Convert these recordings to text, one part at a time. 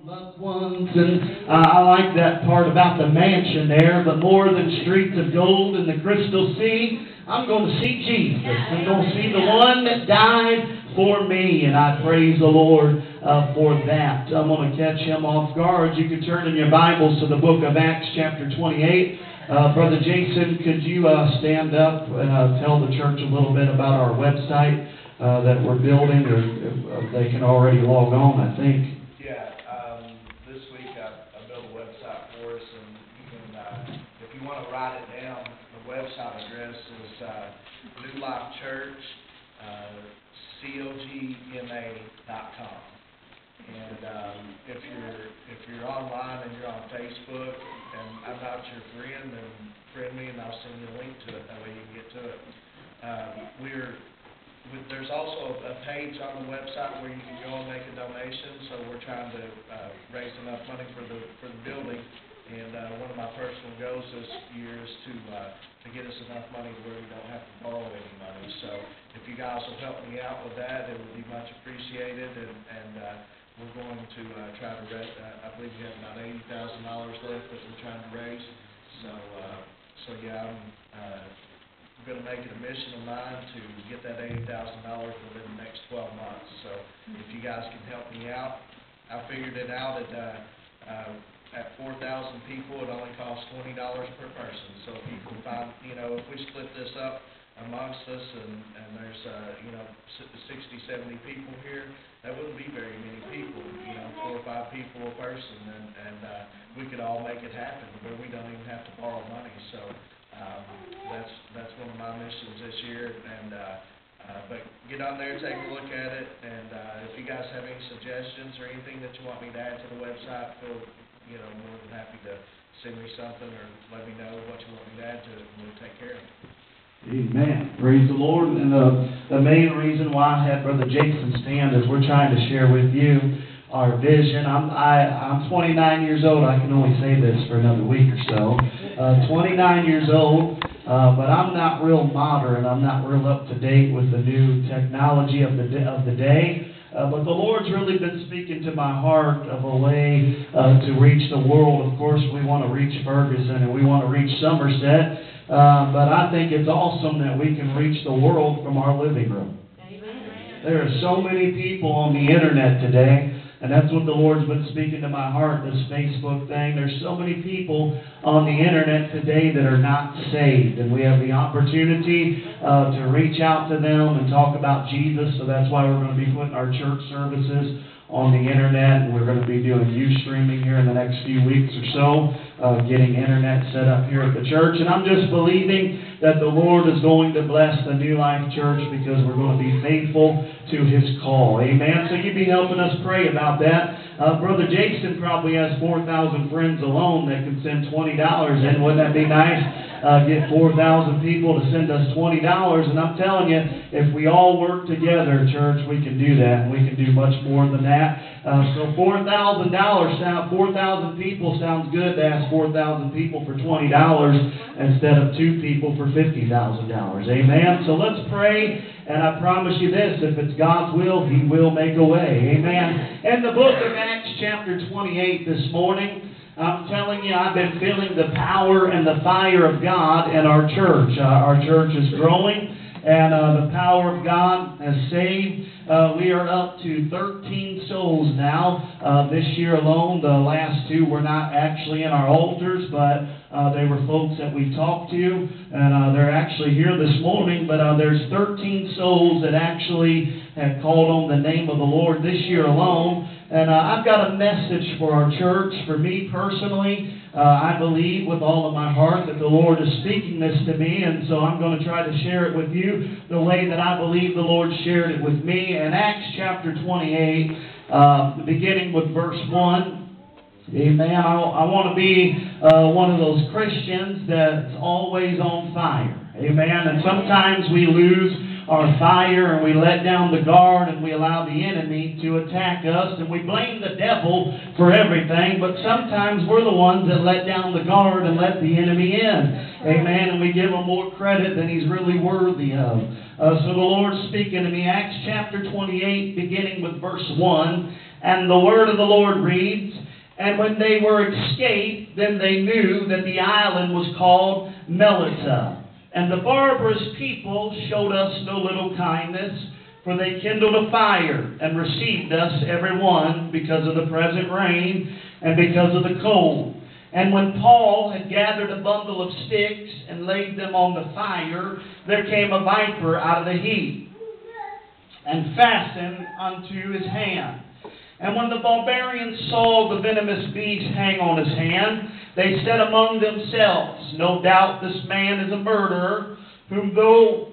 Loved ones, and I like that part about the mansion there, but more than streets of gold and the crystal sea, I'm going to see Jesus. I'm going to see the one that died for me, and I praise the Lord for that. I'm going to catch him off guard. You can turn in your Bibles to the book of Acts chapter 28. Brother Jason, could you stand up and tell the church a little bit about our website that we're building, or if they can already log on, I think. This week I built a website for us, and you can, if you want to write it down, the website address is New Life Church, COGMA.com. And if you're online and you're on Facebook and I'm not your friend, then friend me and I'll send you a link to it. That way you can get to it. There's also a page on the website where you can go and make a donation. So we're trying to raise enough money for the building. And one of my personal goals this year is to get us enough money where we don't have to borrow any money. So if you guys will help me out with that, it would be much appreciated. And we're going to try to raise, I believe we have about $80,000 left that we're trying to raise. So yeah, I'm going to make it a mission of mine to get that $80,000 within the next 12 months. So if you guys can help me out, I figured it out at 4,000 people, it only costs $20 per person. So if you can find, if we split this up amongst us and there's, 60, 70 people here, that wouldn't be very many people, 4 or 5 people a person, and we could all make it happen where we don't even have to borrow money. So that's one of my missions this year, but get on there, take a look at it, and if you guys have any suggestions or anything that you want me to add to the website, feel more than happy to send me something or let me know what you want me to add to it, and we'll take care of it. Amen. Praise the Lord. And the main reason why I had Brother Jason stand is we're trying to share with you our vision. I'm 29 years old. I can only say this for another week or so. 29 years old, but I'm not real modern. I'm not real up to date with the new technology of the day. But the Lord's really been speaking to my heart of a way to reach the world. Of course, we want to reach Ferguson and we want to reach Somerset. But I think it's awesome that we can reach the world from our living room. Amen. There are so many people on the internet today, and that's what the Lord's been speaking to my heart, this Facebook thing. There's so many people on the internet today that are not saved, and we have the opportunity to reach out to them and talk about Jesus. So that's why we're going to be putting our church services on the internet, and we're going to be doing Ustreaming here in the next few weeks or so, getting internet set up here at the church. And I'm just believing that the Lord is going to bless the New Life Church because we're going to be faithful to His call. Amen. So you be helping us pray about that. Brother Jason probably has 4,000 friends alone that can send $20 in. Wouldn't that be nice? Get 4,000 people to send us $20, and I'm telling you, if we all work together, church, we can do that, and we can do much more than that. So $4,000 4,000 people sounds good to ask 4,000 people for $20 instead of 2 people for $50,000. Amen. So let's pray, and I promise you this: if it's God's will, He will make a way. Amen. In the book of Acts, chapter 28, this morning, I'm telling you, I've been feeling the power and the fire of God in our church. Our church is growing, and the power of God has saved. We are up to 13 souls now this year alone. The last 2 were not actually in our altars, but they were folks that we talked to, and they're actually here this morning. But there's 13 souls that actually have called on the name of the Lord this year alone. And I've got a message for our church. For me personally, I believe with all of my heart that the Lord is speaking this to me, and so I'm going to try to share it with you the way that I believe the Lord shared it with me. In Acts chapter 28, beginning with verse 1, amen. I want to be one of those Christians that's always on fire, amen. And sometimes we lose our fire and we let down the guard and we allow the enemy to attack us and we blame the devil for everything, but sometimes we're the ones that let down the guard and let the enemy in. Amen. And we give him more credit than he's really worthy of. So the Lord's speaking to me, Acts chapter 28, beginning with verse 1. And the word of the Lord reads, "And when they were escaped, then they knew that the island was called Melita. And the barbarous people showed us no little kindness, for they kindled a fire and received us every one because of the present rain and because of the cold. And when Paul had gathered a bundle of sticks and laid them on the fire, there came a viper out of the heat and fastened unto his hand. And when the barbarians saw the venomous beast hang on his hand, they said among themselves, No doubt this man is a murderer, whom though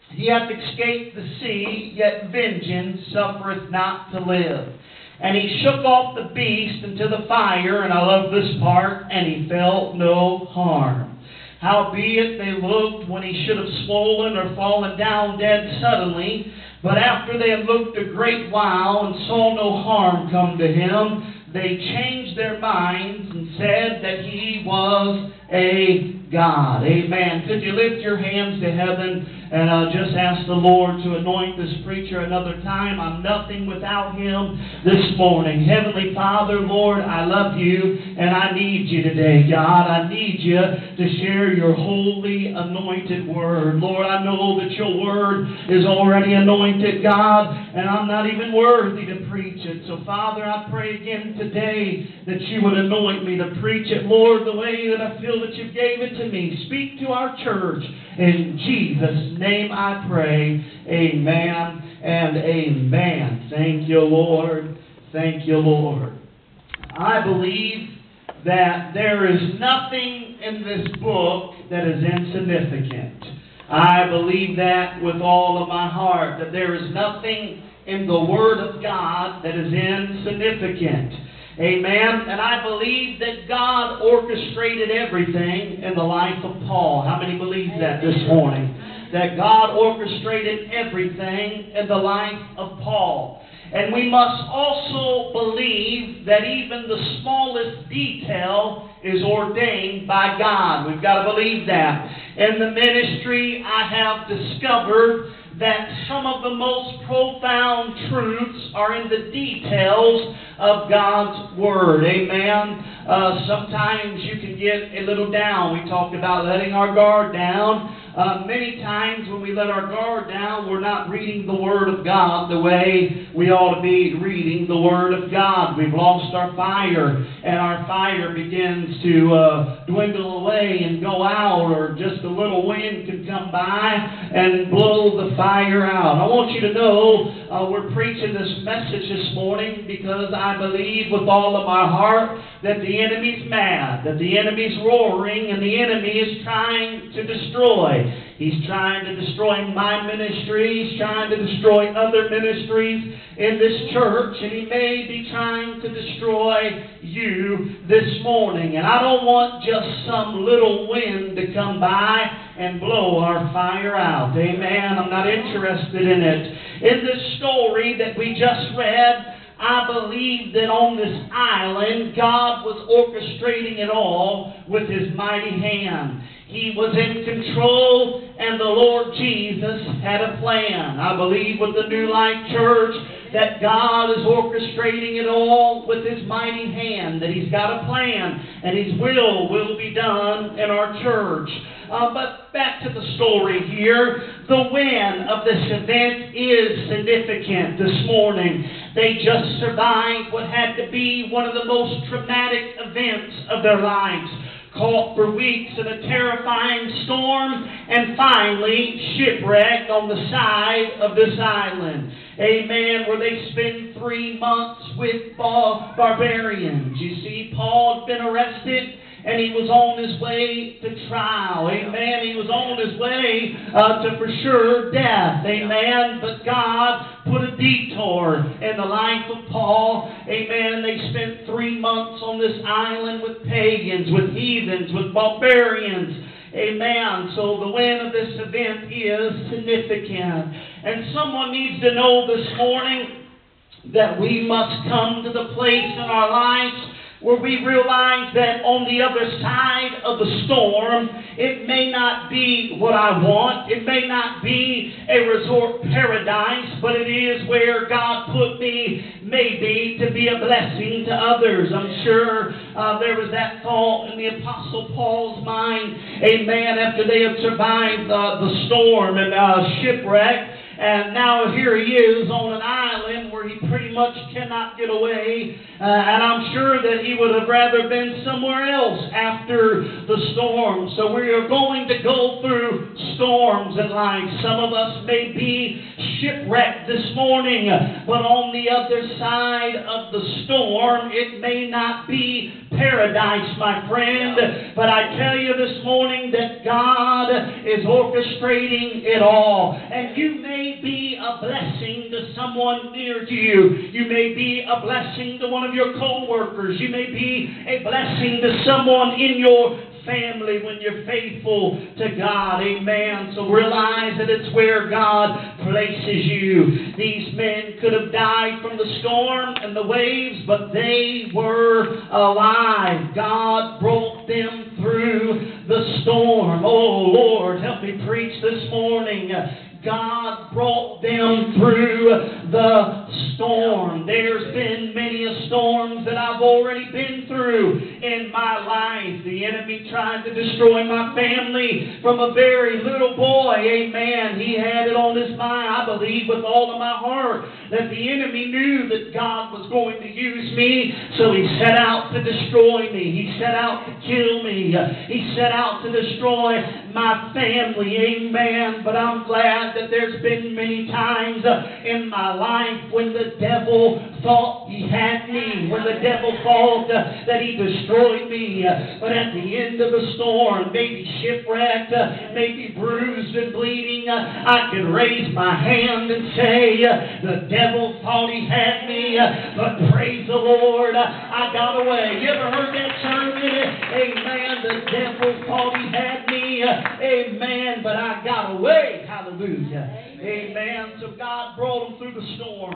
he hath escaped the sea, yet vengeance suffereth not to live. And he shook off the beast into the fire," and I love this part, "and he felt no harm. Howbeit they looked when he should have swollen or fallen down dead suddenly. But after they had looked a great while and saw no harm come to him, they changed their minds and said that he was a god." Amen. Could you lift your hands to heaven and just ask the Lord to anoint this preacher another time? I'm nothing without him this morning. Heavenly Father, Lord, I love you and I need you today, God. I need you to share your holy anointed word. Lord, I know that your word is already anointed, God, and I'm not even worthy to preach it. So, Father, I pray again today that you would anoint me to preach it, Lord, the way that I feel that you gave it to me. Speak to our church. In Jesus' name I pray. Amen and amen. Thank you, Lord. Thank you, Lord. I believe that there is nothing in this book that is insignificant. I believe that with all of my heart, that there is nothing in the Word of God that is insignificant. Amen. And I believe that God orchestrated everything in the life of Paul. How many believe that this morning? That God orchestrated everything in the life of Paul. And we must also believe that even the smallest detail is ordained by God. We've got to believe that. In the ministry, I have discovered that some of the most profound truths are in the details of God's Word. Amen. Sometimes you can get a little down. We talked about letting our guard down. Many times when we let our guard down, we're not reading the Word of God the way we ought to be reading the Word of God. We've lost our fire, and our fire begins to dwindle away and go out, or just a little wind can come by and blow the fire out. I want you to know we're preaching this message this morning because I believe with all of my heart that the enemy's mad, that the enemy's roaring, and the enemy is trying to destroy. He's trying to destroy my ministry. He's trying to destroy other ministries in this church. And he may be trying to destroy you this morning. And I don't want just some little wind to come by and blow our fire out. Amen. I'm not interested in it. In this story that we just read, I believe that on this island, God was orchestrating it all with His mighty hand. He was in control, and the Lord Jesus had a plan. I believe with the New Life Church that God is orchestrating it all with His mighty hand, that He's got a plan, and His will be done in our church. But back to the story here. The when of this event is significant this morning. They just survived what had to be one of the most traumatic events of their lives. Caught for weeks in a terrifying storm, and finally shipwrecked on the side of this island. Amen. Where they spend 3 months with barbarians. You see, Paul had been arrested, and he was on his way to trial. Amen. He was on his way to for sure death. Amen. But God put a detour in the life of Paul. Amen. They spent 3 months on this island with pagans, with heathens, with barbarians. Amen. So the when of this event is significant. And someone needs to know this morning that we must come to the place in our lives where we realize that on the other side of the storm, it may not be what I want. It may not be a resort paradise, but it is where God put me, maybe, to be a blessing to others. I'm sure there was that thought in the Apostle Paul's mind, amen, after they had survived the storm and shipwreck. And now here he is on an island where he pretty much cannot get away. And I'm sure that he would have rather been somewhere else after the storm. So we are going to go through storms in life. Some of us may be shipwrecked this morning, but on the other side of the storm, it may not be paradise, my friend. But I tell you this morning that God is orchestrating it all. And you may be a blessing to someone near to you. You may be a blessing to one of your co-workers. You may be a blessing to someone in your family when you're faithful to God. Amen. So realize that it's where God places you. These men could have died from the storm and the waves, but they were alive. God brought them through the storm. Oh, Lord, help me preach this morning. God brought them through the storm. There's been many a storms that I've already been through in my life. The enemy tried to destroy my family from a very little boy. Amen. He had it on his mind, I believe with all of my heart, that the enemy knew that God was going to use me. So he set out to destroy me. He set out to kill me. He set out to destroy my family. Amen. But I'm glad that there's been many times in my life when the devil thought he had me, when the devil thought that he destroyed me. But at the end of the storm, maybe shipwrecked, maybe bruised and bleeding, I could raise my hand and say, the devil thought he had me, but praise the Lord, I got away. You ever heard that sermon? Amen. The devil thought he had me. Amen. But I got away. Hallelujah. Amen. So God brought them through the storm.